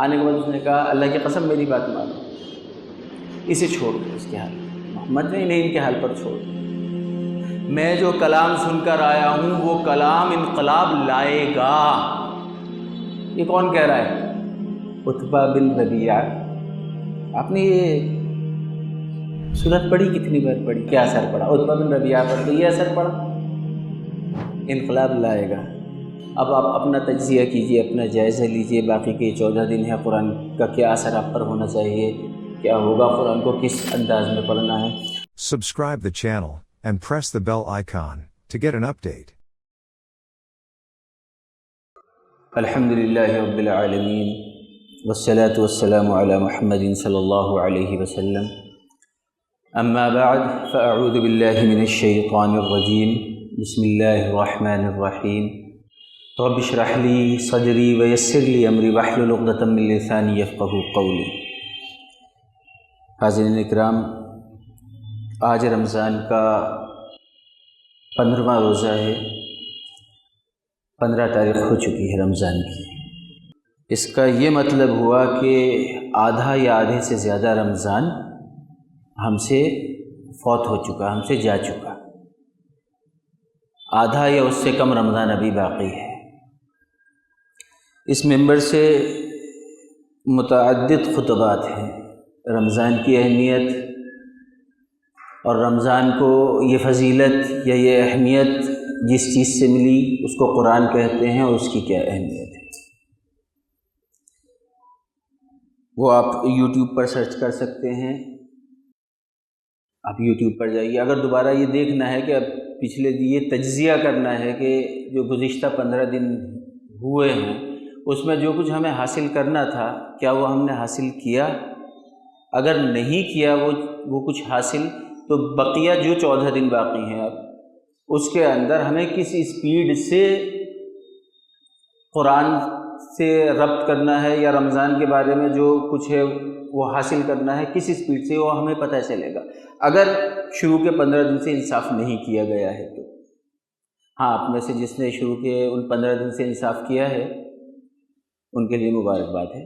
آنے کے بعد اس نے کہا اللہ کی قسم میری بات مانو، اسے چھوڑ دو، اس کے حال محمد نے انہیں ان کے حال پر چھوڑ دو، میں جو کلام سن کر آیا ہوں وہ کلام انقلاب لائے گا۔ یہ کون کہہ رہا ہے؟ عتبہ بن ربیعہ۔ آپ نے یہ سورت پڑھی کتنی بار پڑھی؟ کیا اثر پڑا عتبہ بن ربیعہ پر؟ تو یہ اثر پڑا، انقلاب لائے گا۔ اب آپ اپنا تجزیہ کیجئے، اپنا جائزہ لیجئے، باقی کے 14 دن ہے، قرآن کا کیا اثر آپ پر ہونا چاہیے، کیا ہوگا، قرآن کو کس انداز میں پڑھنا ہے۔ Subscribe the channel and press the bell icon to get an update. الحمد للہ رب العالمین والصلاة والسلام علی محمد صلی اللہ علیہ وسلم، اما بعد فاعوذ باللہ من الشیطان الرجیم، بسم اللہ الرحمن الرحیم، رب اشرح لی صدری ویسر لی امری واحلل عقدۃ من لسانی یفقہوا قولی۔ حاضرین اکرام، آج رمضان کا 15واں روزہ ہے، 15 تاریخ ہو چکی ہے رمضان کی۔ اس کا یہ مطلب ہوا کہ آدھا یا آدھے سے زیادہ رمضان ہم سے فوت ہو چکا، ہم سے جا چکا، آدھا یا اس سے کم رمضان ابھی باقی ہے۔ اس ممبر سے متعدد خطبات ہیں، رمضان کی اہمیت اور رمضان کو یہ فضیلت یا یہ اہمیت جس چیز سے ملی اس کو قرآن کہتے ہیں اور اس کی کیا اہمیت ہے، وہ آپ یوٹیوب پر سرچ کر سکتے ہیں۔ آپ یوٹیوب پر جائیے، اگر دوبارہ یہ دیکھنا ہے کہ اب پچھلے یہ تجزیہ کرنا ہے کہ جو گزشتہ 15 دن ہوئے ہیں اس میں جو کچھ ہمیں حاصل کرنا تھا کیا وہ ہم نے حاصل کیا، اگر نہیں کیا وہ کچھ حاصل، تو بقیہ جو 14 دن باقی ہیں اب اس کے اندر ہمیں کس اسپیڈ سے قرآن سے ربط کرنا ہے یا رمضان کے بارے میں جو کچھ ہے وہ حاصل کرنا ہے، کس اسپیڈ سے، وہ ہمیں پتہ چلے گا اگر شروع کے 15 دن سے انصاف نہیں کیا گیا ہے تو۔ ہاں، آپ میں سے جس نے شروع کے ان 15 دن سے انصاف کیا ہے ان کے لیے مبارکباد ہے۔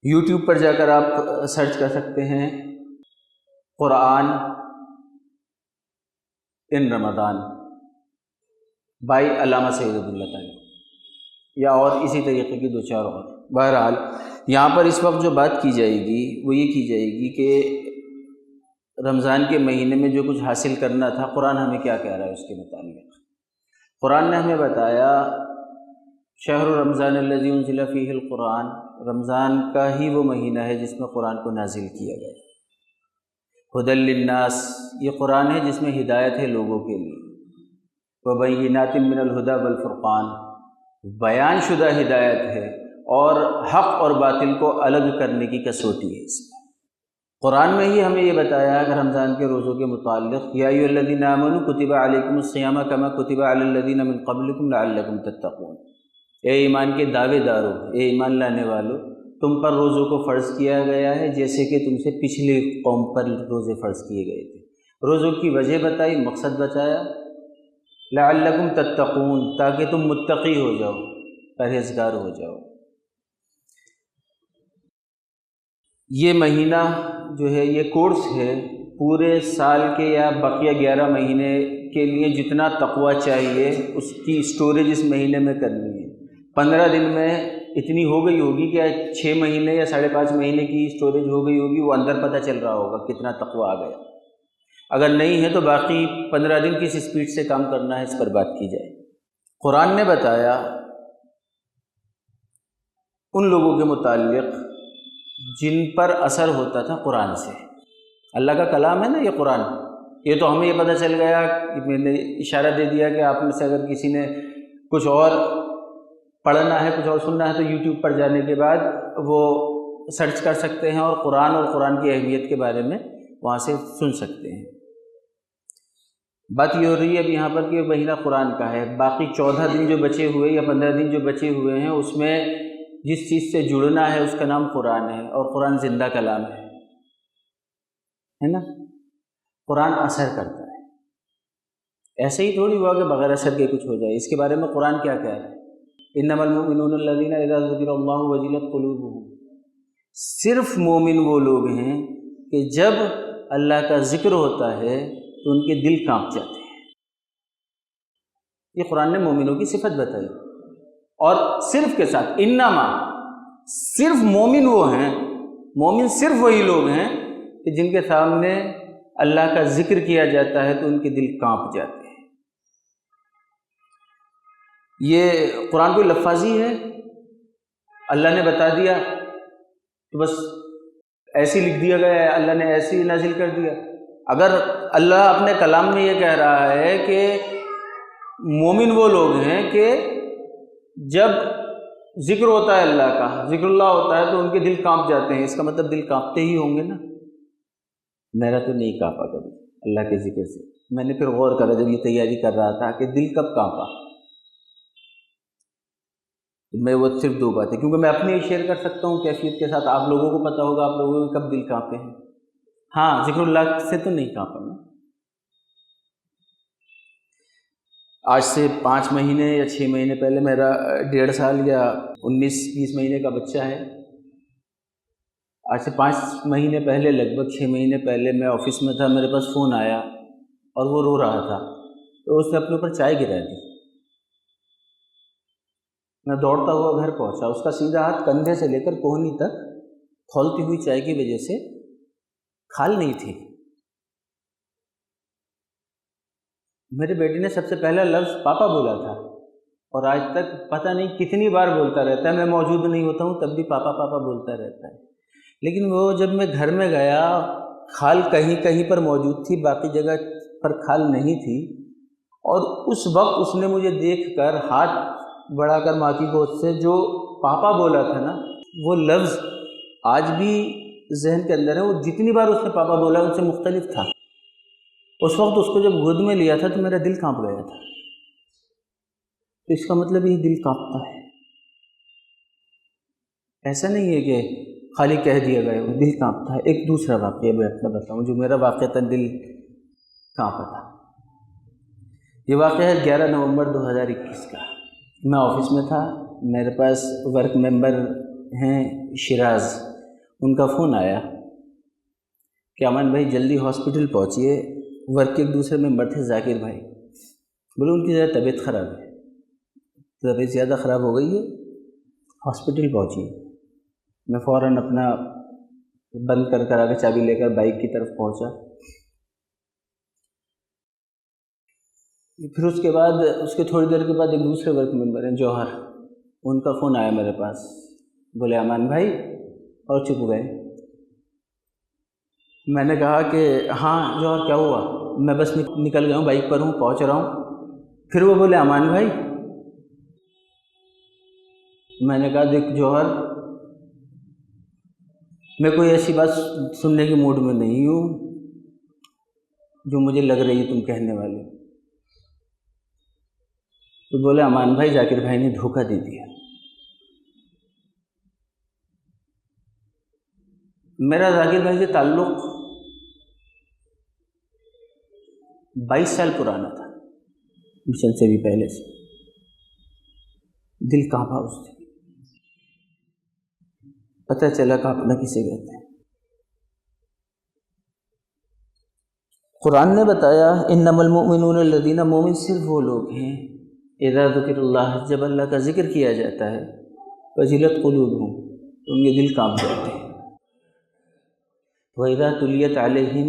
یوٹیوب پر جا کر آپ سرچ کر سکتے ہیں قرآن ان رمضان بائی علامہ سید اللہ تعالی، یا اور اسی طریقے کی 2-4 اور۔ بہرحال یہاں پر اس وقت جو بات کی جائے گی وہ یہ کی جائے گی کہ رمضان کے مہینے میں جو کچھ حاصل کرنا تھا قرآن ہمیں کیا کہہ رہا ہے اس کے متعلق۔ قرآن نے ہمیں بتایا شہر رمضان الذی انزل فیہ القرآن، رمضان کا ہی وہ مہینہ ہے جس میں قرآن کو نازل کیا گیا۔ ھدی للناس، یہ قرآن ہے جس میں ہدایت ہے لوگوں کے لیے، وبینات من الہدی والفرقان، بیان شدہ ہدایت ہے اور حق اور باطل کو الگ کرنے کی کسوٹی ہے اس میں۔ قرآن میں ہی ہمیں یہ بتایا کہ رمضان کے روزوں کے متعلق، یا ایھا الذین آمنوا کتب علیکم الصیام کما کتب علی الذین من قبلکم لعلکم تتقون، اے ایمان کے دعوے دارو، اے ایمان لانے والو، تم پر روزوں کو فرض کیا گیا ہے جیسے کہ تم سے پچھلی قوم پر روزے فرض کیے گئے تھے۔ روزوں کی وجہ بتائی، مقصد بتایا، لعلکم تتقون، تاکہ تم متقی ہو جاؤ، پرہیزگار ہو جاؤ۔ یہ مہینہ جو ہے یہ کورس ہے پورے سال کے یا بقیہ 11 مہینے کے لیے جتنا تقویٰ چاہیے اس کی اسٹوریج اس مہینے میں کرنی ہے۔ 15 دن میں اتنی ہو گئی ہوگی کہ 6 مہینے یا 5.5 مہینے کی اسٹوریج ہو گئی ہوگی، وہ اندر پتہ چل رہا ہوگا کتنا تقویٰ آ گیا۔ اگر نہیں ہے تو باقی 15 دن کس اسپیڈ سے کام کرنا ہے اس پر بات کی جائے۔ قرآن نے بتایا ان لوگوں کے متعلق جن پر اثر ہوتا تھا قرآن سے۔ اللہ کا کلام ہے نا یہ قرآن، یہ تو ہمیں یہ پتہ چل گیا، میں نے اشارہ دے دیا کہ آپ میں سے اگر کسی نے کچھ اور پڑھنا ہے، کچھ اور سننا ہے تو یوٹیوب پر جانے کے بعد وہ سرچ کر سکتے ہیں اور قرآن کی اہمیت کے بارے میں وہاں سے سن سکتے ہیں۔ بات یہ ہو رہی ہے اب یہاں پر کہ مہینہ قرآن کا ہے، باقی 14 دن جو بچے ہوئے یا 15 دن جو بچے ہوئے ہیں اس میں جس چیز سے جڑنا ہے اس کا نام قرآن ہے، اور قرآن زندہ کلام ہے نا۔ قرآن اثر کرتا ہے، ایسے ہی تھوڑی ہوا کہ بغیر اثر کے کچھ ہو جائے۔ اس کے بارے میں قرآن کیا کہہ رہا ہے؟ انما المؤمنون الذین اذا ذکر اللہ وجلت قلوبهم، صرف مومن وہ لوگ ہیں کہ جب اللہ کا ذکر ہوتا ہے تو ان کے دل کانپ جاتے ہیں۔ یہ قرآن نے مومنوں کی صفت بتائی، اور صرف کے ساتھ انما، صرف مومن وہ ہیں، مومن صرف وہی لوگ ہیں کہ جن کے سامنے اللہ کا ذکر کیا جاتا ہے تو ان کے دل کانپ جاتے ہیں۔ یہ قرآن کوئی لفاظی ہے، اللہ نے بتا دیا تو بس ایسے لکھ دیا گیا ہے، اللہ نے ایسے ہی نازل کر دیا۔ اگر اللہ اپنے کلام میں یہ کہہ رہا ہے کہ مومن وہ لوگ ہیں کہ جب ذکر ہوتا ہے اللہ کا، ذکر اللہ ہوتا ہے تو ان کے دل کانپ جاتے ہیں، اس کا مطلب دل کانپتے ہی ہوں گے نا۔ میرا تو نہیں کانپا کبھی اللہ کے ذکر سے۔ میں نے پھر غور کرا جب یہ تیاری کر رہا تھا کہ دل کب کانپا۔ میں وہ صرف دو باتیں، کیونکہ میں اپنے شیئر کر سکتا ہوں کیفیت کے ساتھ، آپ لوگوں کو پتہ ہوگا آپ لوگوں کو کب دل کانپے ہیں۔ ہاں، ذکر اللہ سے تو نہیں کانپا نا۔ آج سے 5 مہینے یا 6 مہینے پہلے میرا 1.5 سال یا 19-20 مہینے کا بچہ ہے۔ آج سے 5 مہینے پہلے، لگ بھگ 6 مہینے پہلے، میں آفس میں تھا، میرے پاس فون آیا اور وہ رو رہا تھا، تو اس نے اپنے اوپر چائے گرا دی۔ میں دوڑتا ہوا گھر پہنچا، اس کا سیدھا ہاتھ کندھے سے لے کر کوہنی تک کھولتی ہوئی چائے کی وجہ سے کھال نہیں تھی۔ میرے بیٹے نے سب سے پہلا لفظ پاپا بولا تھا، اور آج تک پتہ نہیں کتنی بار بولتا رہتا ہے، میں موجود نہیں ہوتا ہوں تب بھی پاپا پاپا بولتا رہتا ہے۔ لیکن وہ جب میں گھر میں گیا، کھال کہیں کہیں پر موجود تھی، باقی جگہ پر کھال نہیں تھی، اور اس وقت اس نے مجھے دیکھ کر ہاتھ بڑھا کر ماں کی گود سے جو پاپا بولا تھا نا، وہ لفظ آج بھی ذہن کے اندر ہے۔ وہ جتنی بار اس نے پاپا بولا ان سے مختلف تھا۔ اس وقت اس کو جب گود میں لیا تھا تو میرا دل کانپ گیا تھا۔ تو اس کا مطلب یہ دل کانپتا ہے، ایسا نہیں ہے کہ خالی کہہ دیا گیا، وہ دل کانپتا ہے۔ ایک دوسرا واقعہ میں اپنا بتاؤں جو میرا واقعہ تھا، دل کانپا تھا۔ یہ واقعہ ہے 11 نومبر 2021 کا۔ میں آفس میں تھا، میرے پاس ورک ممبر ہیں شیراز، ان کا فون آیا کہ امان بھائی جلدی ہاسپٹل پہنچیے۔ ورک کے ایک دوسرے ممبر تھے ذاکر بھائی، بولے ان کی ذرا طبیعت خراب ہے، طبیعت زیادہ خراب ہو گئی ہے، ہاسپٹل پہنچیے۔ میں فوراً اپنا بند کر آگے چابی لے کر بائک کی طرف پہنچا۔ پھر اس کے بعد، اس کے تھوڑی دیر کے بعد ایک دوسرے ورک ممبر ہیں جوہر، ان کا فون آیا میرے پاس، بولے امان بھائی، اور چپ گئے۔ میں نے کہا کہ ہاں جوہر کیا ہوا؟ میں بس نکل گیا ہوں، بائک پر ہوں، پہنچ رہا ہوں۔ پھر وہ بولے امان بھائی۔ میں نے کہا دیکھ جوہر، میں کوئی ایسی بات سننے کے موڈ میں نہیں ہوں جو مجھے لگ رہی ہے تم کہنے والے۔ تو بولے امان بھائی ذاکر بھائی نے دھوکہ دے دیا۔ میرا ذاکر بھائی سے تعلق 22 سال پرانا تھا، مشن سے بھی پہلے سے۔ دل کانپا اس سے، پتہ چلا کانپنا کسے کہتے ہیں۔ قرآن نے بتایا انما المؤمنون الذین، مومن صرف وہ لوگ ہیں اذا ذکر اللہ، جب اللہ کا ذکر کیا جاتا ہے، وجلت قلوبہم، تو ان کے دل کانپ جاتے ہیں۔ وَإِذَا تُلِيَتْ عَلَيْهِمْ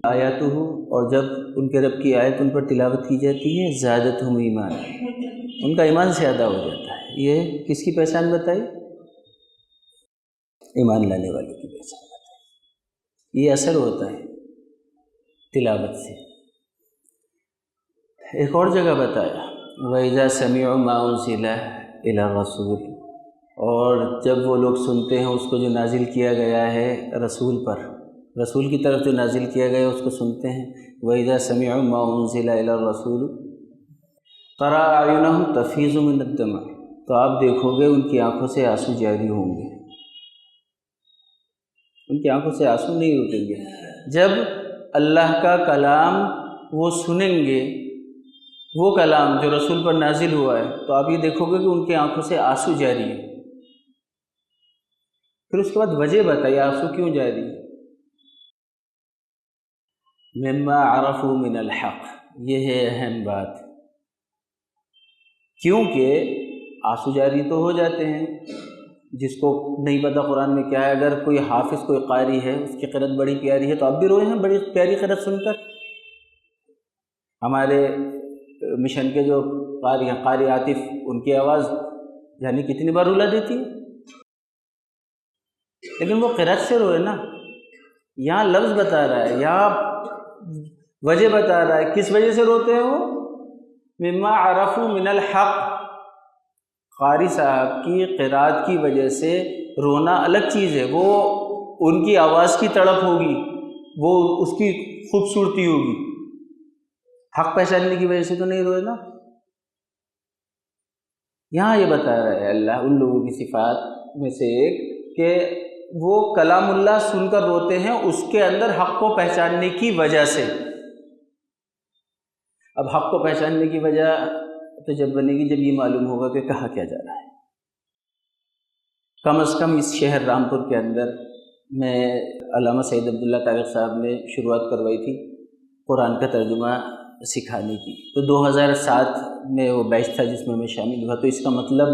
آیاتُهُ، اور جب ان کے رب کی آیت ان پر تلاوت کی جاتی ہے، زادتہم ایمان، ان کا ایمان زیادہ ہو جاتا ہے۔ یہ کس کی پہچان بتائی؟ ایمان لانے والے کی پہچان بتائی۔ یہ اثر ہوتا ہے تلاوت سے۔ ایک اور جگہ بتایا وَإِذَا سَمِعُوا مَا أُنزِلَ إِلَى الرَّسُولِ، اور جب وہ لوگ سنتے ہیں اس کو جو نازل کیا گیا ہے رسول پر، رسول کی طرف جو نازل کیا گیا ہے اس کو سنتے ہیں۔ وَإِذَا سَمِعُوا مَا أُنزِلَ إِلَى الرَّسُولِ تَرَىٰ أَعْيُنَهُمْ تَفِيضُ مِنَ الدَّمْعِ، تو آپ دیکھو گے ان کی آنکھوں سے آنسو جاری ہوں گے، ان کی آنکھوں سے آنسو نہیں رکیں گے۔ جب اللہ کا کلام وہ سنیں گے وہ کلام جو رسول پر نازل ہوا ہے تو آپ یہ دیکھو گے کہ ان کی آنکھوں سے آنسو جاری ہے. پھر اس کے بعد وجہ بتائیے آنسو کیوں جاری ہے. مما عرفوا من الحق، یہ ہے اہم بات. کیونکہ آنسو جاری تو ہو جاتے ہیں، جس کو نہیں پتہ قرآن میں کیا ہے، اگر کوئی حافظ کوئی قاری ہے اس کی قرأت بڑی پیاری ہے تو آپ بھی روئے ہیں بڑی پیاری قرأت سن کر. ہمارے مشن کے جو قاری ہیں، قاری عاطف، ان کی آواز یعنی کتنی بار رلا دیتی ہے، لیکن وہ قرأت سے روئے نا. یہاں لفظ بتا رہا ہے، یہاں وجہ بتا رہا ہے کس وجہ سے روتے ہیں وہ. مما عرفوا من الحق، قاری صاحب کی قرأت کی وجہ سے رونا الگ چیز ہے، وہ ان کی آواز کی تڑپ ہوگی، وہ اس کی خوبصورتی ہوگی. حق پہچاننے کی وجہ سے تو نہیں روئے نا. یہاں یہ بتا رہا ہے اللہ ان لوگوں کی صفات میں سے ایک کہ وہ کلام اللہ سن کر روتے ہیں اس کے اندر حق کو پہچاننے کی وجہ سے. اب حق کو پہچاننے کی وجہ تو جب بنے گی جب یہ معلوم ہوگا کہ کہا کیا جا رہا ہے. کم از کم اس شہر رامپور کے اندر میں علامہ سید عبداللہ طارق صاحب نے شروعات کروائی تھی قرآن کا ترجمہ سکھانے کی. تو 2007 میں وہ بیچ تھا جس میں شامل ہوا. تو اس کا مطلب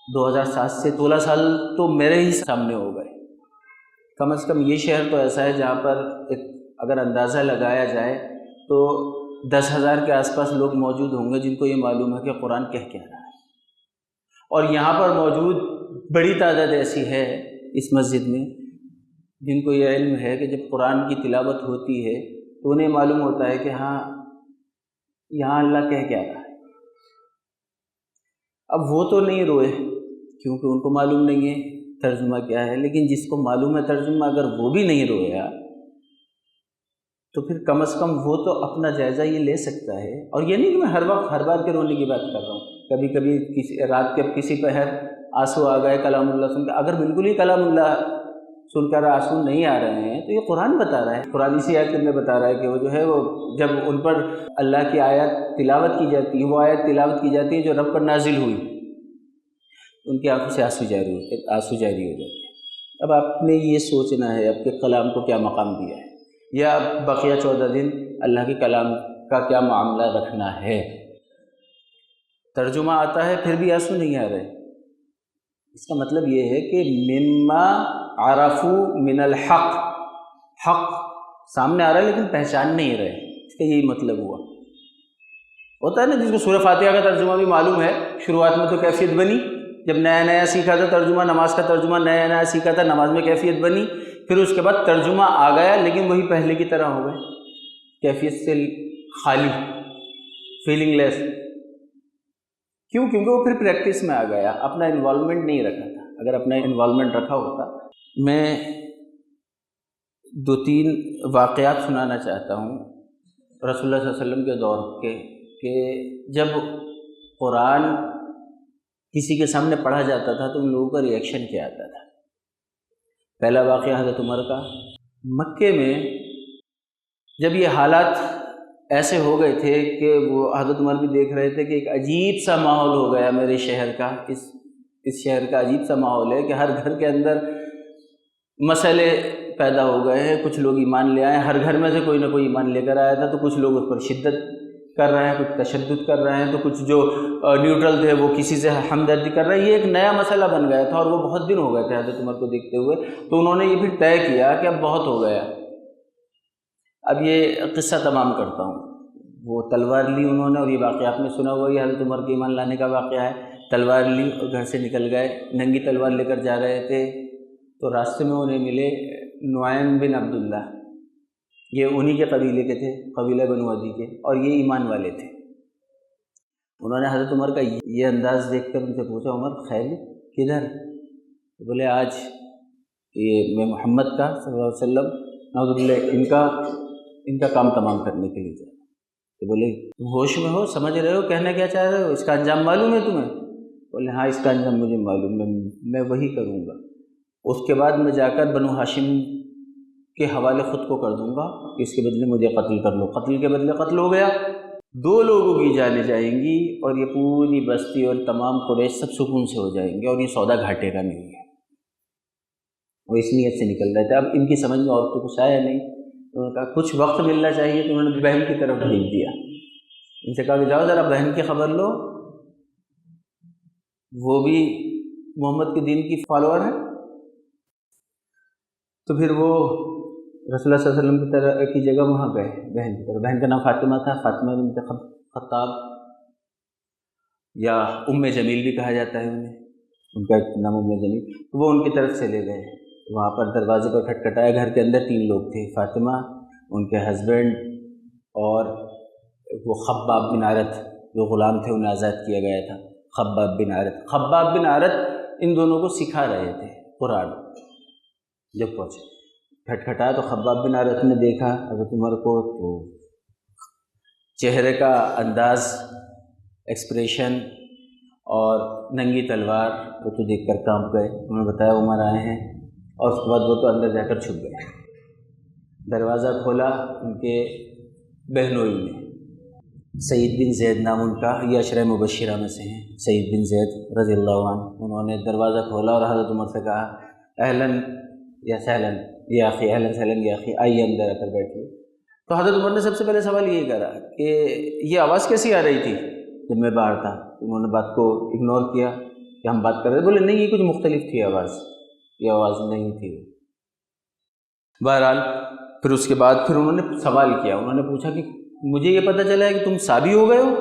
2007 سے 16 سال تو میرے ہی سامنے ہو گئے. کم از کم یہ شہر تو ایسا ہے جہاں پر اگر اندازہ لگایا جائے تو 10,000 کے آس پاس لوگ موجود ہوں گے جن کو یہ معلوم ہے کہ قرآن کہہ کیا رہا ہے. اور یہاں پر موجود بڑی تعداد ایسی ہے اس مسجد میں جن کو یہ علم ہے کہ جب قرآن کی تلاوت ہوتی ہے تو انہیں معلوم ہوتا ہے کہ ہاں یہاں اللہ کہہ کیا رہا ہے. اب وہ تو نہیں روئے کیونکہ ان کو معلوم نہیں ہے ترجمہ کیا ہے، لیکن جس کو معلوم ہے ترجمہ اگر وہ بھی نہیں رویا تو پھر کم از کم وہ تو اپنا جائزہ یہ لے سکتا ہے. اور یہ نہیں کہ میں ہر وقت ہر بار کے رونے کی بات کر رہا ہوں، کبھی کبھی کسی رات کے کسی پہر آنسو آ گئے کلام اللہ سن کر. اگر بالکل ہی کلام اللہ سن کر آنسو نہیں آ رہے ہیں تو یہ قرآن بتا رہا ہے. قرآن اسی آیت میں بتا رہا ہے کہ وہ جو ہے وہ جب ان پر اللہ کی آیت تلاوت کی جاتی ہے، وہ آیت تلاوت کی جاتی ہے جو رب پر نازل ہوئی، ان کی آنکھوں سے آنسو جاری ہو جاتے ہیں. اب آپ نے یہ سوچنا ہے اب کہ کلام کو کیا مقام دیا ہے، یا بقیہ 14 دن اللہ کے کلام کا کیا معاملہ رکھنا ہے. ترجمہ آتا ہے پھر بھی آنسو نہیں آ رہے، اس کا مطلب یہ ہے کہ مما عرفوا من الحق، حق سامنے آ رہا ہے لیکن پہچان نہیں رہے، اس کا یہی مطلب ہوا. ہوتا ہے نا جس کو سورہ فاتحہ کا ترجمہ بھی معلوم ہے، شروعات میں تو کیفیت بنی، جب نیا نیا سیکھا تھا ترجمہ، نماز کا ترجمہ نیا نیا سیکھا تھا، نماز میں کیفیت بنی، پھر اس کے بعد ترجمہ آ گیا لیکن وہی پہلے کی طرح ہو گئے، کیفیت سے خالی، فیلنگ لیس. کیوں؟ کیونکہ وہ پھر پریکٹس میں آ گیا، اپنا انوالومنٹ نہیں رکھا تھا. اگر اپنا انوالومنٹ رکھا ہوتا. میں 2-3 واقعات سنانا چاہتا ہوں رسول اللہ صلی اللہ علیہ وسلم کے دور کے، کہ جب قرآن کسی کے سامنے پڑھا جاتا تھا تو ان لوگوں کا ریئیکشن کیا آتا تھا. پہلا واقعہ حضرت عمر کا. مکے میں جب یہ حالات ایسے ہو گئے تھے کہ وہ حضرت عمر بھی دیکھ رہے تھے کہ ایک عجیب سا ماحول ہو گیا میرے شہر کا، اس شہر کا عجیب سا ماحول ہے کہ ہر گھر کے اندر مسئلے پیدا ہو گئے ہیں. کچھ لوگ ایمان لے آئے، ہر گھر میں سے کوئی نہ کوئی ایمان لے کر آیا تھا، تو کچھ لوگ اس پر شدت کر رہے ہیں، کچھ تشدد کر رہے ہیں، تو کچھ جو نیوٹرل تھے وہ کسی سے ہمدردی کر رہے ہیں. یہ ایک نیا مسئلہ بن گیا تھا اور وہ بہت دن ہو گئے تھے حضرت عمر کو دیکھتے ہوئے. تو انہوں نے یہ پھر طے کیا کہ اب بہت ہو گیا. اب یہ قصہ تمام کرتا ہوں. وہ تلوار لی انہوں نے، اور یہ واقعہ آپ نے سنا ہوا، یہ حضرت عمر کے ایمان لانے کا واقعہ ہے. تلوار لی اور گھر سے نکل گئے، ننگی تلوار لے کر جا رہے تھے. تو راستے میں انہیں ملے نعیم بن عبداللہ، یہ انہی کے قبیلے کے تھے، قبیلہ بنو عدی کے، اور یہ ایمان والے تھے. انہوں نے حضرت عمر کا یہ انداز دیکھ کر ان سے پوچھا، عمر خیر کدھر؟ بولے آج یہ میں محمد کا صلی اللہ علیہ وسلم نعوذ باللہ ان کا کام تمام کرنے کے لیے جا. تو بولے تم ہوش میں ہو، سمجھ رہے ہو کہنا کیا چاہ رہے ہو؟ اس کا انجام معلوم ہے تمہیں؟ بولے ہاں اس کا انجام مجھے معلوم ہے، میں وہی کروں گا. اس کے بعد میں جا کر بنو ہاشم کے حوالے خود کو کر دوں گا، اس کے بدلے مجھے قتل کر لو. قتل کے بدلے قتل ہو گیا. 2 لوگوں کی جانیں جائیں گی اور یہ پوری بستی اور تمام قریش سب سکون سے ہو جائیں گے، اور یہ سودا گھاٹے کا نہیں ہے۔ وہ اس نیت سے نکل رہے تھے۔ اب ان کی سمجھ میں اور تو کچھ آیا نہیں، انہوں نے کہا کچھ وقت ملنا چاہیے، تو انہوں نے بہن کی طرف بھیج دیا، ان سے کہا کہ جاؤ ذرا بہن کی خبر لو، وہ بھی محمد کے دین کی فالوور ہے۔ تو پھر وہ رسول اللہ صلی اللہ علیہ وسلم کی جگہ وہاں گئے بہن کی طرف۔ بہن کا نام فاطمہ تھا، فاطمہ بنت خطاب یا ام جمیل بھی کہا جاتا ہے انہیں، ان کا نام ام جمیل۔ تو وہ ان کی طرف سے لے گئے، وہاں پر دروازے پر کھٹکھٹایا، گھر کے اندر 3 لوگ تھے، فاطمہ، ان کے ہسبینڈ، اور وہ خباب بن عارت جو غلام تھے انہیں آزاد کیا گیا تھا، خباب بن عارت۔ خباب بن عارت ان دونوں کو سکھا رہے تھے قرآن۔ جب پہنچے کھٹکھٹایا تو خباب بن عارت نے دیکھا حضرت عمر کو، تو چہرے کا انداز، ایکسپریشن اور ننگی تلوار وہ تو دیکھ کر کانپ گئے۔ انہوں نے بتایا عمر آئے ہیں، اور اس کے بعد وہ تو اندر جا کر چھپ گئے۔ دروازہ کھولا ان کے بہنوئی نے، سعید بن زید نام ان کا، یہ عشرہ مبشرہ میں سے ہیں، سعید بن زید رضی اللہ عنہ۔ انہوں نے دروازہ کھولا اور حضرت عمر سے کہا اہلاً یا سہلاً یا اخی، اہلاً سہلاً یا اخی، آئیے اندر آ کر بیٹھیے۔ تو حضرت عمر نے سب سے پہلے سوال یہ کرا کہ یہ آواز کیسی آ رہی تھی جب میں باہر تھا؟ انہوں نے بات کو اگنور کیا کہ ہم بات کر رہے تھے، بولے نہیں یہ کچھ مختلف تھی آواز، یہ آواز نہیں تھی۔ بہرحال پھر اس کے بعد پھر انہوں نے سوال کیا، انہوں نے پوچھا کہ مجھے یہ پتہ چلا ہے کہ تم صابی ہو گئے ہو۔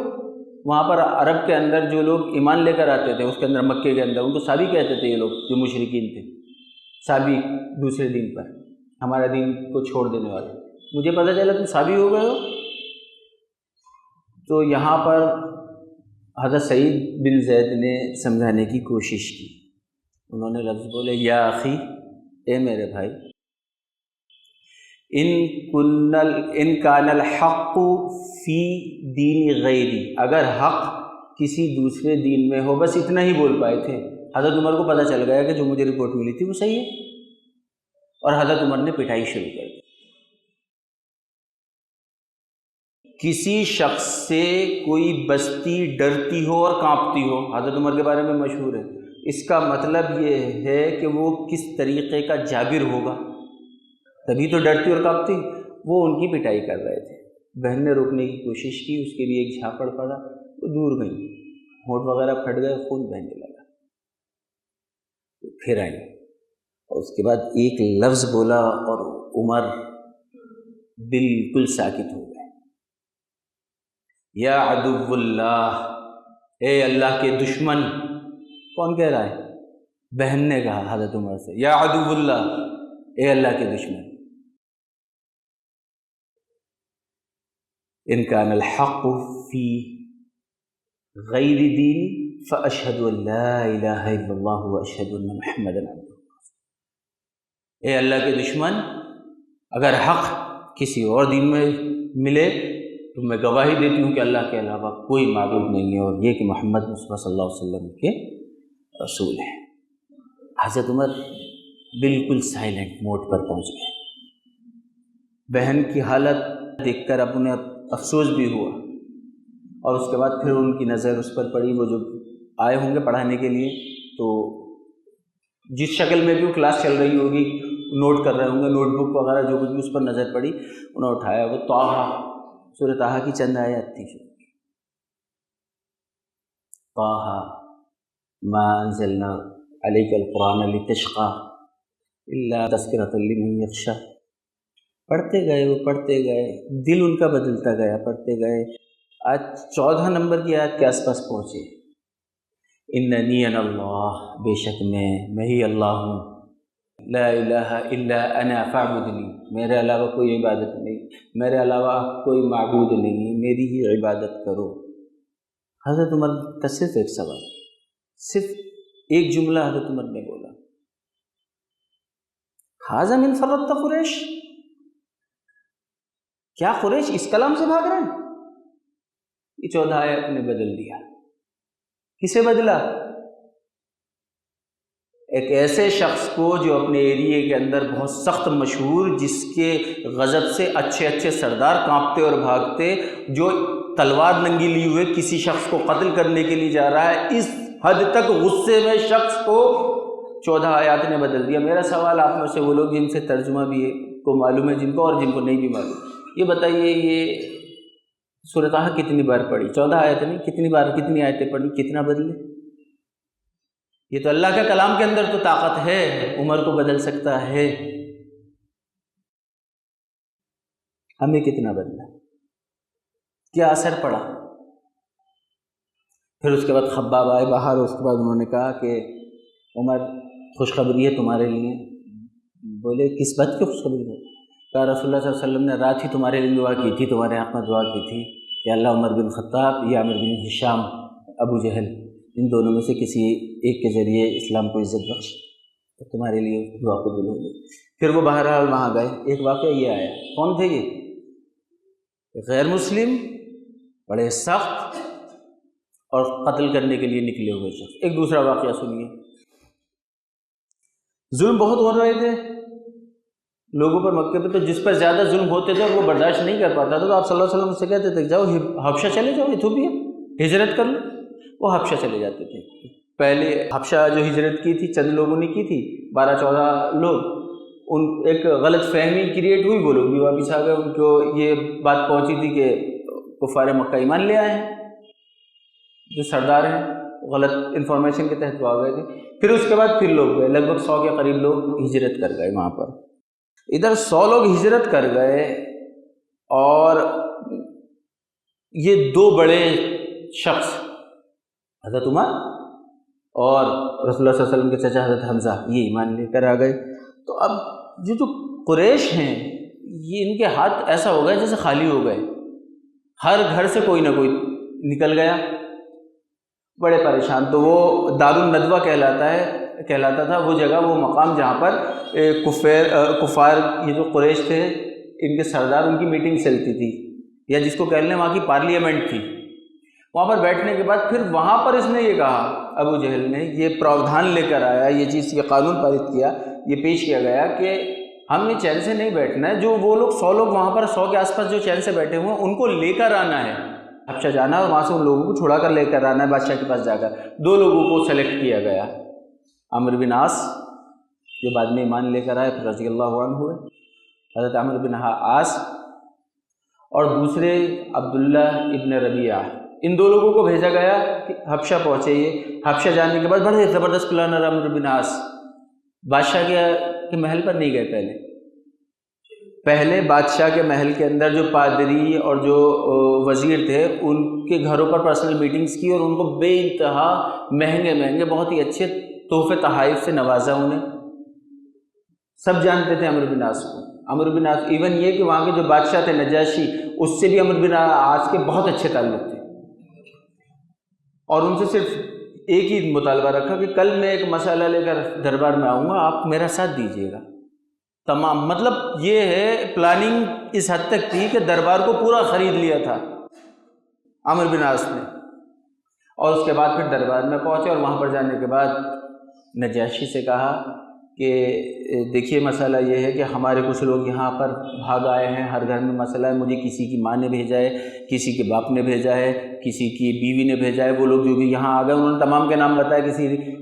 وہاں پر عرب کے اندر جو لوگ ایمان لے کر آتے تھے، اس کے اندر مکے کے اندر، ان کو صابی کہتے تھے، یہ لوگ جو مشرکین تھے، صابی دوسرے دین پر، ہمارا دین کو چھوڑ دینے والے۔ مجھے پتہ چلا تم صابی ہو گئے ہو۔ تو یہاں پر حضرت سعید بن زید نے سمجھانے کی کوشش کی، انہوں نے لفظ بولے یا اخی، اے میرے بھائی، ان کان الحق فی دین غیری، اگر حق کسی دوسرے دین میں ہو، بس اتنا ہی بول پائے تھے۔ حضرت عمر کو پتہ چل گیا کہ جو مجھے رپورٹ ملی تھی وہ صحیح ہے، اور حضرت عمر نے پٹائی شروع کر دی۔ کسی شخص سے کوئی بستی ڈرتی ہو اور کانپتی ہو، حضرت عمر کے بارے میں مشہور ہے، اس کا مطلب یہ ہے کہ وہ کس طریقے کا جابر ہوگا، تبھی تو ڈرتی اور کانپتی۔ وہ ان کی پٹائی کر رہے تھے، بہن نے روکنے کی کوشش کی، اس کے بھی ایک جھاپڑ پڑا، وہ دور گئی، ہونٹ وغیرہ پھٹ گئے، خون بہنے لگا، پھر آئی، اور اس کے بعد ایک لفظ بولا اور عمر بالکل ساکت ہو گئے، یا عدو اللہ، اے اللہ کے دشمن۔ کون کہہ رہا ہے؟ بہن نے کہا حضرت عمر سے، یا عدو اللہ، اے اللہ کے دشمن، ان کان الحق فی غیر دین فاشہد ان لا الہ الا اللہ واشہد ان محمدا عبدہ۔ اے اللہ کے دشمن، اگر حق کسی اور دین میں ملے تو میں گواہی دیتی ہوں کہ اللہ کے علاوہ کوئی معبود نہیں ہے، اور یہ کہ محمد مصطفیٰ صلی اللہ علیہ وسلم کے رسول ہیں۔ حضرت عمر بالکل سائلنٹ موڈ پر پہنچ گئے۔ بہن کی حالت دیکھ کر اپنے افسوس بھی ہوا، اور اس کے بعد پھر ان کی نظر اس پر پڑی، وہ جو آئے ہوں گے پڑھانے کے لیے، تو جس شکل میں بھی وہ کلاس چل رہی ہوگی نوٹ کر رہے ہوں گے، نوٹ بک وغیرہ جو کچھ بھی اس پر نظر پڑی، انہوں نے اٹھایا، وہ طٰہٰ، سورۃ طٰہٰ کی چند آیات تھی، طٰہٰ ما انزلنا علیک القرآن لتشقیٰ الا تذکرۃ لمن یخشیٰ۔ پڑھتے گئے، وہ پڑھتے گئے، دل ان کا بدلتا گیا، پڑھتے گئے، آج 14 نمبر کی آیت کے آس پاس پہنچے، اننی انا اللہ، بے شک میں ہی اللہ ہوں، لا الہ الا انا فاعبدنی، میرے علاوہ کوئی عبادت نہیں، میرے علاوہ کوئی معبود نہیں، میری ہی عبادت کرو۔ حضرت عمر کا صرف ایک سوال، صرف ایک جملہ حضرت عمر نے بولا، ھذا من فرط قریش، کیا قریش اس کلام سے بھاگ رہے ہیں؟ یہ 14 آیت نے بدل دیا۔ کسے بدلا؟ ایک ایسے شخص کو جو اپنے ایریے کے اندر بہت سخت مشہور، جس کے غضب سے اچھے اچھے سردار کانپتے اور بھاگتے، جو تلوار ننگی لی ہوئے کسی شخص کو قتل کرنے کے لیے جا رہا ہے، اس حد تک غصے میں شخص کو 14 آیات نے بدل دیا۔ میرا سوال آپ میں سے وہ لوگ جن سے ترجمہ بھی کو معلوم ہے، جن کو اور جن کو نہیں بھی معلوم، یہ بتائیے یہ سورۃ طٰہٰ کتنی بار پڑھی؟ 14 آیتیں نہیں، کتنی بار کتنی آیتیں پڑھی، کتنا بدلے؟ یہ تو اللہ کے کلام کے اندر تو طاقت ہے، عمر کو بدل سکتا ہے، ہمیں کتنا بدلا، کیا اثر پڑا؟ پھر اس کے بعد خباب آئے باہر، اس کے بعد انہوں نے کہا کہ عمر خوشخبری ہے تمہارے لیے۔ بولے کس بات کی خوشخبری ہے؟ کہا رسول اللہ صلی اللہ علیہ وسلم نے رات ہی تمہارے لیے دعا کی تھی، تمہارے حق میں دعا کی تھی کہ اللہ عمر بن خطاب یا عامر بن ہشام ابو جہل ان دونوں میں سے کسی ایک کے ذریعے اسلام کو عزت بخش، تو تمہارے لیے دعا قبول ہوگی۔ پھر وہ بہرحال وہاں گئے، ایک واقعہ یہ آیا، کون تھے یہ؟ غیر مسلم، بڑے سخت اور قتل کرنے کے لیے نکلے ہوئے شخص۔ ایک دوسرا واقعہ سنیے، ظلم بہت ہو رہے تھے لوگوں پر مکے پہ، تو جس پر زیادہ ظلم ہوتے تھے اور وہ برداشت نہیں کر پاتا تھا تو آپ صلی اللہ علیہ وسلم سے کہتے تھے جاؤ حبشہ چلے جاؤ، ایتھوپیا ہجرت کر لو۔ وہ حبشہ چلے جاتے تھے۔ پہلے حبشہ جو ہجرت کی تھی چند لوگوں نے کی تھی، 12-14 لوگ، ان ایک غلط فہمی کریٹ ہوئی، وہ لوگ بھی واپس آ گئے، ان کو یہ بات پہنچی تھی کہ کفار مکہ ایمان لے آئے ہیں، جو سردار ہیں غلط انفارمیشن کے تحت وہ آ گئے تھے۔ پھر اس کے بعد پھر لوگ گئے، لگ بھگ 100 کے قریب لوگ ہجرت کر گئے وہاں پر۔ ادھر 100 لوگ ہجرت کر گئے اور یہ دو بڑے شخص حضرت عمر اور رسول اللہ صلی اللہ علیہ وسلم کے چچا حضرت حمزہ یہ ایمان لے کر آ گئے۔ تو اب یہ جو قریش ہیں یہ ان کے ہاتھ ایسا ہو گئے جیسے خالی ہو گئے، ہر گھر سے کوئی نہ کوئی نکل گیا، بڑے پریشان۔ تو وہ دار الندوہ کہلاتا تھا وہ جگہ، وہ مقام جہاں پر کفار یہ جو قریش تھے ان کے سردار، ان کی میٹنگ چلتی تھی، یا جس کو کہہ لیں وہاں کی پارلیمنٹ تھی۔ وہاں پر بیٹھنے کے بعد پھر وہاں پر اس نے یہ کہا، ابو جہل نے یہ پراودھان لے کر آیا، یہ چیز، یہ قانون پارت کیا، یہ پیش کیا گیا کہ ہم نے چین سے نہیں بیٹھنا ہے، جو وہ لوگ 100 لوگ وہاں پر 100 کے آس پاس جو چین سے بیٹھے ہوئے ہیں ان کو لے کر آنا ہے، حبشہ جانا ہے اور وہاں سے ان لوگوں کو چھڑا کر لے کر آنا ہے بادشاہ کے پاس جا کر۔ 2 لوگوں کو سلیکٹ کیا گیا، عمرو بن عاص جو بعد میں ایمان لے کر آئے پھر رضی اللہ عنہ ہوئے، حضرت عمرو بن عاص، اور دوسرے عبداللہ ابن ربیعہ۔ ان 2 لوگوں کو بھیجا گیا کہ حبشہ پہنچے۔ یہ حبشہ جانے کے بعد بڑے زبردست پلانر عمرو بن عاص بادشاہ کے محل پر نہیں گئے، پہلے بادشاہ کے محل کے اندر جو پادری اور جو وزیر تھے ان کے گھروں پر پرسنل میٹنگز کی اور ان کو بے انتہا مہنگے بہت ہی اچھے تحفے تحائف سے نوازا انہیں۔ سب جانتے تھے عمرو بن عاص کو، عمرو بن عاص، ایون یہ کہ وہاں کے جو بادشاہ تھے نجاشی، اس سے بھی عمرو بن عاص کے بہت اچھے تعلق تھے، اور ان سے صرف ایک ہی مطالبہ رکھا کہ کل میں ایک مسئلہ لے کر دربار میں آؤں گا، آپ میرا ساتھ دیجیے گا۔ تمام، مطلب یہ ہے پلاننگ اس حد تک تھی کہ دربار کو پورا خرید لیا تھا عمرو بن عاص نے۔ اور اس کے بعد پھر دربار میں پہنچے اور وہاں پر جانے کے بعد نجاشی سے کہا کہ دیکھیے مسئلہ یہ ہے کہ ہمارے کچھ لوگ یہاں پر بھاگ آئے ہیں، ہر گھر میں مسئلہ ہے، مجھے کسی کی ماں نے بھیجا ہے، کسی کے باپ نے بھیجا ہے، کسی کی بیوی نے بھیجا ہے، وہ لوگ جو بھی یہاں آ گئے انہوں نے تمام کے نام بتایا،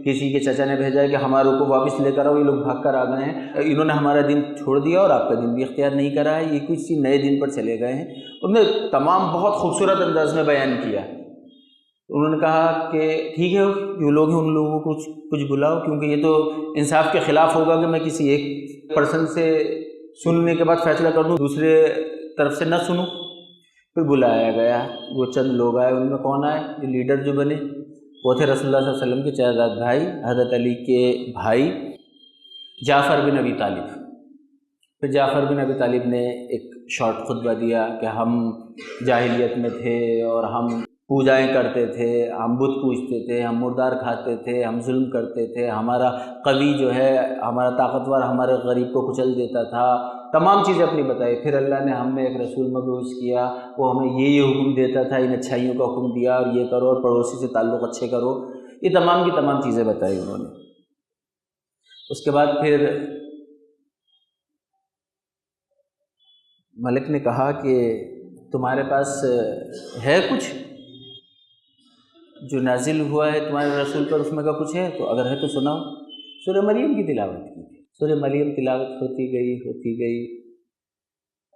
کسی کے چچا نے بھیجا ہے کہ ہماروں کو واپس لے کر آؤ، یہ لوگ بھاگ کر آ گئے ہیں، انہوں نے ہمارا دین چھوڑ دیا اور آپ کا دین بھی اختیار نہیں کرا ہے، یہ کسی نئے دین پر چلے گئے ہیں۔ انہوں نے تمام بہت خوبصورت انداز میں بیان کیا۔ انہوں نے کہا کہ ٹھیک ہے جو لوگ ہیں ان لوگوں کو کچھ بلاؤ، کیونکہ یہ تو انصاف کے خلاف ہوگا کہ میں کسی ایک پرسن سے سننے کے بعد فیصلہ کر دوں، دوسرے طرف سے نہ سنوں۔ پھر بلایا گیا، وہ چند لوگ آئے، ان میں کون آئے؟ جو لیڈر جو بنے وہ تھے رسول اللہ صلی اللہ علیہ وسلم کے چچا بھائی حضرت علی کے بھائی جعفر بن ابی طالب۔ پھر جعفر بن ابی طالب نے ایک شارٹ خطبہ دیا کہ ہم جاہلیت میں تھے اور ہم پوجائیں کرتے تھے، ہم بت پوجتے تھے، ہم مردار کھاتے تھے، ہم ظلم کرتے تھے، ہمارا قوی جو ہے، ہمارا طاقتور ہمارے غریب کو کچل دیتا تھا، تمام چیزیں اپنی بتائی۔ پھر اللہ نے ہم میں ایک رسول مبعوث کیا، وہ ہمیں یہ حکم دیتا تھا، ان اچھائیوں کا حکم دیا، اور یہ کرو اور پڑوسی سے تعلق اچھے کرو، یہ تمام کی تمام چیزیں بتائی انہوں نے۔ اس کے بعد پھر ملک نے کہا کہ تمہارے پاس ہے کچھ جو نازل ہوا ہے تمہارے رسول پر، اس میں کا کچھ ہے؟ تو اگر ہے تو سناؤ۔ سورہ مریم کی تلاوت کی، سورہ مریم تلاوت ہوتی گئی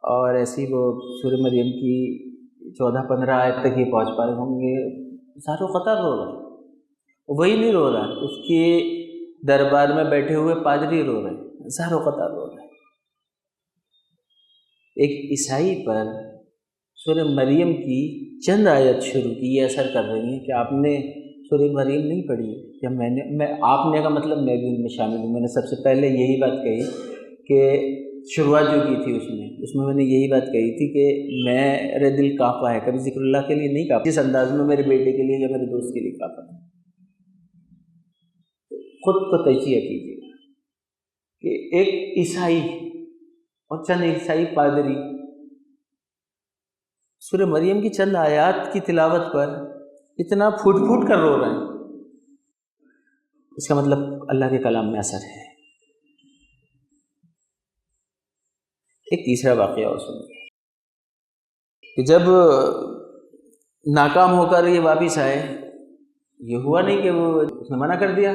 اور ایسی وہ سورہ مریم کی 14-15 آیت تک یہ پہنچ پائے ہوں گے، زار و قطار رو رہا ہے، وہی نہیں رو رہا، اس کے دربار میں بیٹھے ہوئے پادری رو رہے ہیں، زار و قطار رو رہے ہیں۔ ایک عیسائی پر سورہ مریم کی چند آیت شروع کی، یہ اثر کر رہی ہیں کہ آپ نے سورہ مریم نہیں پڑھی یا آپ نے کا مطلب میں بھی ان میں شامل ہوں۔ میں نے سب سے پہلے یہی بات کہی کہ شروعات جو کی تھی اس میں نے یہی بات کہی تھی کہ میرے دل کانپا ہے، کبھی ذکر اللہ کے لیے نہیں کانپا، جس انداز میں میرے بیٹے کے لیے یا میرے دوست کے لیے کانپا تھا۔ خود کو تجزیہ کیجیے کہ ایک عیسائی اور چند عیسائی پادری سورہ مریم کی چند آیات کی تلاوت پر اتنا پھوٹ پھوٹ کر رو رہے ہیں، اس کا مطلب اللہ کے کلام میں اثر ہے۔ ایک تیسرا واقعہ اور سنیے کہ جب ناکام ہو کر یہ واپس آئے، یہ ہوا نہیں کہ وہ اس نے منع کر دیا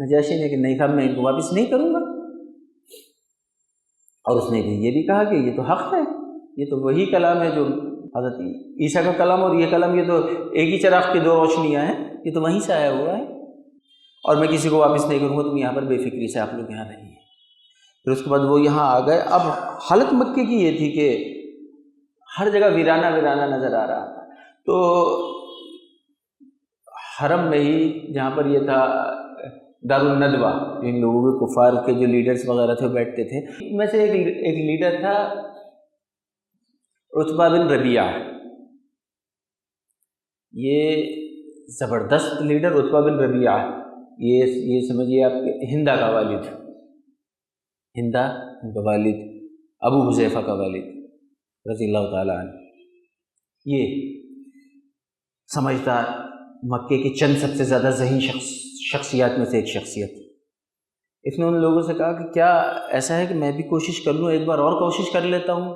نجاشی نے کہ نہیں صاحب میں ان کو واپس نہیں کروں گا، اور اس نے یہ بھی کہا کہ یہ تو حق ہے، یہ تو وہی کلام ہے جو حضرت عیسیٰ کا کلام، اور یہ کلام یہ تو ایک ہی چراغ کی دو روشنیاں ہیں، یہ تو وہیں سے آیا ہوا ہے، اور میں کسی کو واپس نہیں کروں گا، تم یہاں پر بے فکری سے آپ لوگ یہاں رہیے۔ پھر اس کے بعد وہ یہاں آ گئے۔ اب حالت مکے کی یہ تھی کہ ہر جگہ ویرانہ ویرانہ نظر آ رہا تھا، تو حرم میں ہی جہاں پر یہ تھا دار الندوہ، ان لوگوں کے کفار کے جو لیڈرز وغیرہ تھے وہ بیٹھتے تھے، ان میں سے ایک لیڈر تھا عتبہ بن ربیعہ، یہ زبردست لیڈر عتبہ بن ربیعہ، یہ سمجھیے آپ ہندا کا والد، ہندا ان کا والد، ابو حذیفہ کا والد رضی اللہ تعالیٰ عنہ، یہ سمجھدار مکے کی چند سب سے زیادہ ذہین شخصیات میں سے ایک شخصیت۔ اس نے ان لوگوں سے کہا کہ کیا ایسا ہے کہ میں بھی کوشش کر لوں، ایک بار اور کوشش کر لیتا ہوں؟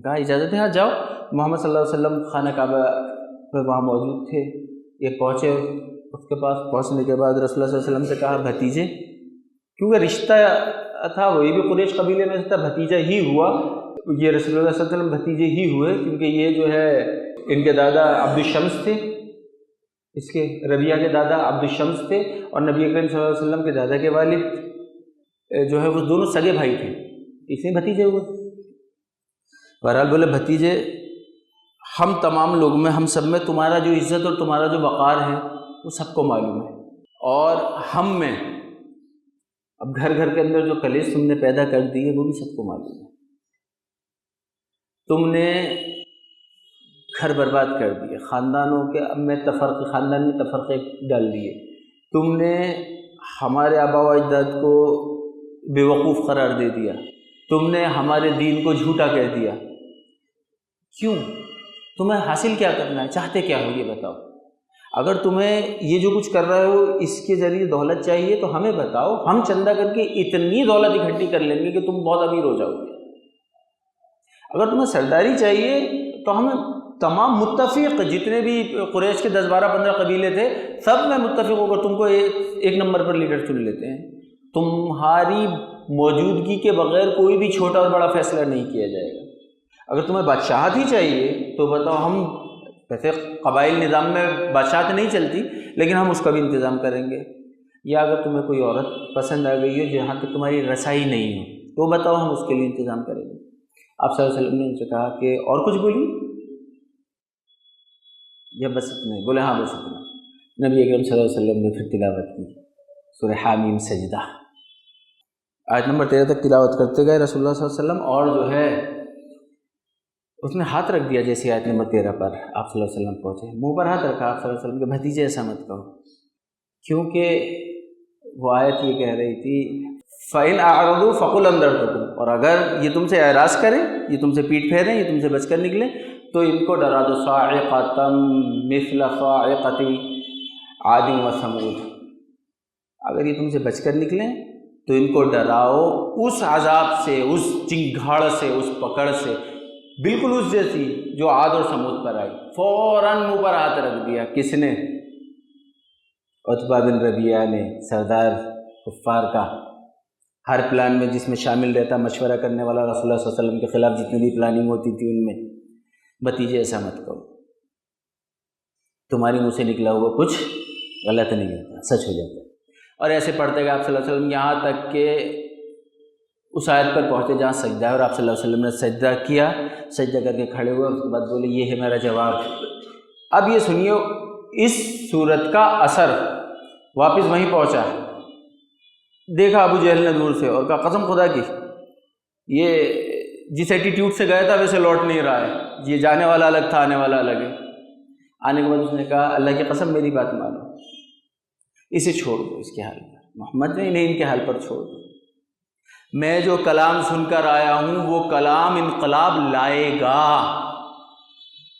کہا اجازت ہے، ہاں جاؤ۔ محمد صلی اللہ علیہ وسلم خانہ کعبہ پہ وہاں موجود تھے، یہ پہنچے، اس کے پاس پہنچنے کے بعد رسول اللہ صلی اللہ علیہ وسلم سے کہا بھتیجے، کیونکہ رشتہ تھا وہی بھی قریش قبیلے میں سے تھا، بھتیجا ہی ہوا، یہ رسول اللہ صلی اللہ علیہ وسلم بھتیجے ہی ہوئے، کیونکہ یہ جو ہے ان کے دادا عبد الشمس تھے، اس کے ربیعہ کے دادا عبد الشمس تھے، اور نبی اکرم صلی اللہ علیہ وسلم کے دادا کے والد جو ہے وہ دونوں سگے بھائی تھے، اس لیے بھتیجے ہوئے۔ بہرحال بولے بھتیجے، ہم تمام لوگ میں، ہم سب میں تمہارا جو عزت اور تمہارا جو وقار ہے وہ سب کو معلوم ہے، اور ہم میں اب گھر گھر کے اندر جو کلیش تم نے پیدا کر دی ہے وہ بھی سب کو معلوم ہے، تم نے گھر برباد کر دیے، خاندانوں کے خاندان میں تفرقے ڈال دیے، تم نے ہمارے آبا و اجداد کو بے وقوف قرار دے دیا، تم نے ہمارے دین کو جھوٹا کہہ دیا، کیوں؟ تمہیں حاصل کیا کرنا ہے، چاہتے کیا ہو یہ بتاؤ؟ اگر تمہیں یہ جو کچھ کر رہے ہو اس کے ذریعے دولت چاہیے تو ہمیں بتاؤ، ہم چندہ کر کے اتنی دولت اکٹھی کر لیں گے کہ تم بہت امیر ہو جاؤ گے۔ اگر تمہیں سرداری چاہیے تو ہم تمام متفق، جتنے بھی قریش کے 10 12 15 قبیلے تھے سب میں متفق ہو کر تم کو ایک نمبر پر لیڈر چن لیتے ہیں، تمہاری موجودگی کے بغیر کوئی بھی چھوٹا اور بڑا فیصلہ نہیں کیا جائے گا۔ اگر تمہیں بادشاہت ہی چاہیے تو بتاؤ، ہم ویسے قبائل نظام میں بادشاہت نہیں چلتی لیکن ہم اس کا بھی انتظام کریں گے، یا اگر تمہیں کوئی عورت پسند آ گئی ہو جہاں تک تمہاری رسائی نہیں ہو تو بتاؤ، ہم اس کے لیے انتظام کریں گے۔ آپ صلی اللہ علیہ وسلم نے ان سے کہا کہ اور کچھ بولی یا بس اتنا؟ بولے ہاں بس اتنا۔ نبی اکرم صلی اللہ علیہ وسلم نے پھر تلاوت کی سورہ حامیم سجدہ، آیت نمبر 13 تک تلاوت کرتے گئے رسول اللہ صلی اللہ علیہ وسلم، اور جو ہے اس نے ہاتھ رکھ دیا جیسے آیت نمبر 13 پر آپ صلی اللہ علیہ وسلم پہنچے، منہ پر ہاتھ رکھا آپ صلی اللہ علیہ وسلم کے بھتیجے ایسا مت کہو، کیونکہ وہ آیت یہ کہہ رہی تھی فَإِنْ أَعْرَضُوا فَقُلْ أَنذَرْتُكُمْ، اور اگر یہ تم سے اعراض کریں، یہ تم سے پیٹ پھیریں، یہ تم سے بچ کر نکلیں تو ان کو ڈرا دو، صَاعِقَةً مِثْلَ صَاعِقَةِ عَادٍ وَثَمُودَ، اگر یہ تم سے بچ کر نکلیں تو ان کو ڈراؤ اس عذاب سے، اس چنگھاڑ سے، اس پکڑ سے بالکل اس جیسی جو عاد اور سمود پر آئی، فوراً منہ پر ہاتھ رکھ دیا۔ کس نے؟ عتبہ بن ربیعہ نے، سردار کفار کا، ہر پلان میں جس میں شامل رہتا، مشورہ کرنے والا، رسول اللہ صلی اللہ علیہ وسلم کے خلاف جتنی بھی پلاننگ ہوتی تھی ان میں، بھتیجے ایسا مت کرو، تمہاری منہ سے نکلا ہوا کچھ غلط نہیں ہوتا، سچ ہو جاتا ہے۔ اور ایسے پڑھتے گئے آپ صلی اللہ علیہ وسلم یہاں تک کہ اس آیت پر پہنچے جہاں سجدہ ہے، اور آپ صلی اللہ علیہ وسلم نے سجدہ کیا، سجدہ کر کے کھڑے ہوئے، اس کے بعد بولے یہ ہے میرا جواب۔ اب یہ سنیے، اس صورت کا اثر واپس وہیں پہنچا، دیکھا ابو جہل نے دور سے اور کہا قسم خدا کی یہ جس ایٹیٹیوڈ سے گیا تھا ویسے لوٹ نہیں رہا ہے، یہ جانے والا الگ تھا آنے والا الگ ہے۔ آنے کے بعد اس نے کہا اللہ کی قسم میری بات مانو، اسے چھوڑ دو اس کے حال پر، محمد نے انہیں ان کے حال پر چھوڑ دو، میں جو کلام سن کر آیا ہوں وہ کلام انقلاب لائے گا۔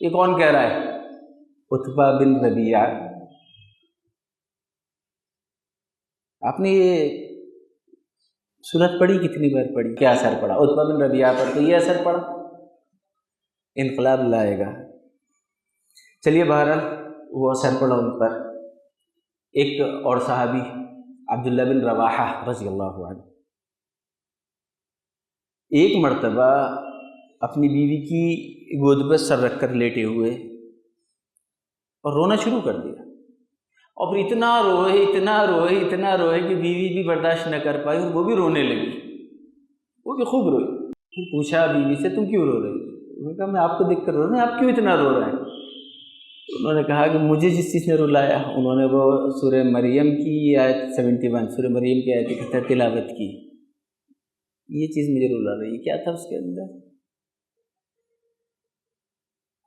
یہ کون کہہ رہا ہے؟ عتبہ بن ربیعہ۔ آپ نے یہ سورت پڑھی کتنی بار پڑھی؟ کیا اثر پڑا عتبہ بن ربیعہ پر؟ تو یہ اثر پڑا، انقلاب لائے گا۔ چلیے بہرحال وہ اثر پڑا ان پر۔ ایک اور صحابی عبداللہ بن رواحہ رضی اللہ عنہ، ایک مرتبہ اپنی بیوی کی گود پر سر رکھ کر لیٹے ہوئے اور رونا شروع کر دیا، اور پھر اتنا روئے کہ بیوی بھی برداشت نہ کر پائی اور وہ بھی رونے لگی، وہ بھی خوب روئی۔ پھر پوچھا بیوی سے تم کیوں رو رہی؟ انہوں نے کہا میں آپ کو دیکھ کر رو رہا ہوں، آپ کیوں اتنا رو رہے ہیں؟ انہوں نے کہا کہ مجھے جس چیز نے رلایا، انہوں نے وہ سورہ مریم کی آیت 71 سورہ مریم کی آیت 71 تلاوت کی، یہ چیز مجھے رلا رہی ہے۔ کیا تھا اس کے اندر؟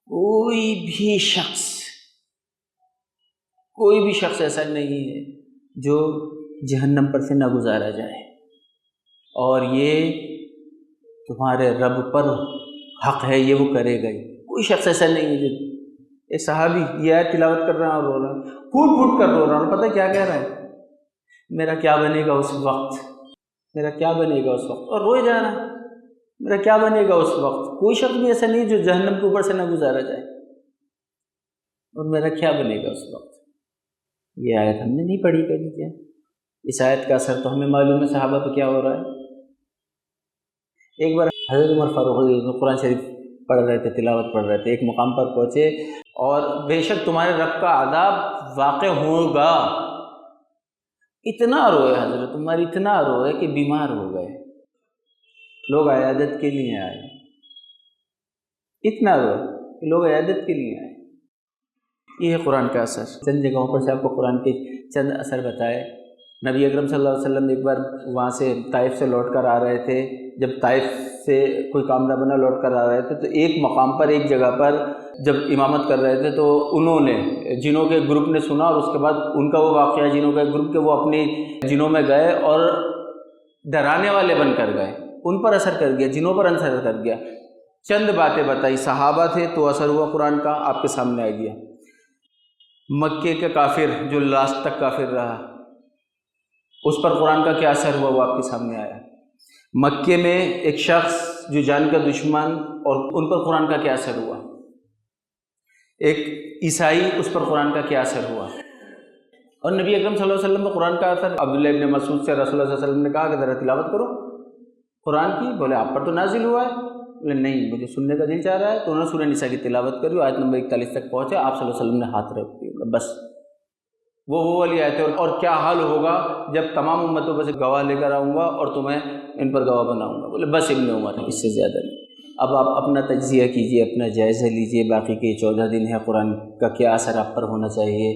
کوئی بھی شخص ایسا نہیں ہے جو جہنم پر سے نہ گزارا جائے، اور یہ تمہارے رب پر حق ہے، یہ وہ کرے گا ہی۔ کوئی شخص ایسا نہیں ہے جو ایک صحابی یہ آیت تلاوت کر رہا ہے اور رو رہا ہے، پھوٹ کر رو رہا ہے، اور پتہ کیا کہہ رہا ہے؟ میرا کیا بنے گا اس وقت، میرا کیا بنے گا اس وقت، اور روئے جا رہا ہے میرا کیا بنے گا اس وقت۔ کوئی شخص بھی ایسا نہیں جو جہنم کے اوپر سے نہ گزارا جائے، اور میرا کیا بنے گا اس وقت۔ یہ آیت ہم نے نہیں پڑھی کبھی، کیا اس آیت کا اثر تو ہمیں معلوم ہے صحابہ پہ کیا ہو رہا ہے۔ ایک بار حضرت عمر فاروق رضی اللہ عنہ قرآن شریف پڑھ رہے تھے، تلاوت پڑھ رہے تھے، ایک مقام پر پہنچے اور بے شک تمہارے رب کا عذاب واقع ہوگا، اتنا روئے حضرت عمر، اتنا روئے کہ بیمار ہو گئے، لوگ عیادت کے لیے آئے، اتنا روئے کہ لوگ عیادت کے لیے آئے۔ یہ ہے قرآن کا اثر۔ چند جگہوں پر سے آپ کو قرآن کے چند اثر بتائے۔ نبی اکرم صلی اللہ علیہ وسلم ایک بار وہاں سے طائف سے لوٹ کر آ رہے تھے، جب طائف سے کوئی کام نہ بنا لوٹ کر آ رہے تھے تو ایک مقام پر، ایک جگہ پر جب امامت کر رہے تھے تو انہوں نے، جنوں کے گروپ نے سنا، اور اس کے بعد ان کا وہ واقعہ جنوں کا گروپ کے وہ اپنی جنوں میں گئے اور ڈرانے والے بن کر گئے، ان پر اثر کر گیا، جنوں پر اثر کر گیا۔ چند باتیں بتائی، صحابہ تھے تو اثر ہوا قرآن کا، آپ کے سامنے آ گیا۔ مکے کے کافر جو لاسٹ تک کافر رہا، اس پر قرآن کا کیا اثر ہوا وہ آپ کے سامنے آیا۔ مکے میں ایک شخص جو جان کا دشمن، اور ان پر قرآن کا کیا اثر ہوا۔ ایک عیسائی، اس پر قرآن کا کیا اثر ہوا۔ اور نبی اکرم صلی اللہ علیہ وسلم پر قرآن کا اثر، عبداللہ ابن مسعود سے رسول اللہ صلی اللہ علیہ وسلم نے کہا کہ ذرا تلاوت کرو قرآن کی، بولے آپ پر تو نازل ہوا ہے، بولے نہیں مجھے سننے کا دل چاہ رہا ہے، تو انہوں نے سورہ نساء کی تلاوت کری، آیت نمبر 41 تک پہنچے، آپ صلی اللہ علیہ وسلم نے ہاتھ رکھ دیا، بس وہ والی آیت ہے۔ اور کیا حال ہوگا جب تمام امتوں پر سے گواہ لے کر آؤں گا اور تمہیں ان پر گواہ بناؤں گا، بولے بس ابن عمر ہے، اس سے زیادہ نہیں۔ اب آپ اپنا تجزیہ کیجئے، اپنا جائزہ لیجئے، باقی کے 14 دن ہے، قرآن کا کیا اثر آپ پر ہونا چاہیے،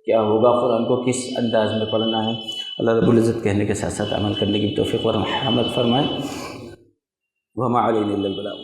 کیا ہوگا، قرآن کو کس انداز میں پڑھنا ہے۔ اللہ رب العزت کہنے کے ساتھ ساتھ عمل کرنے کی توفیق اور رحمت فرمائے۔ وما علینا الا البلاغ۔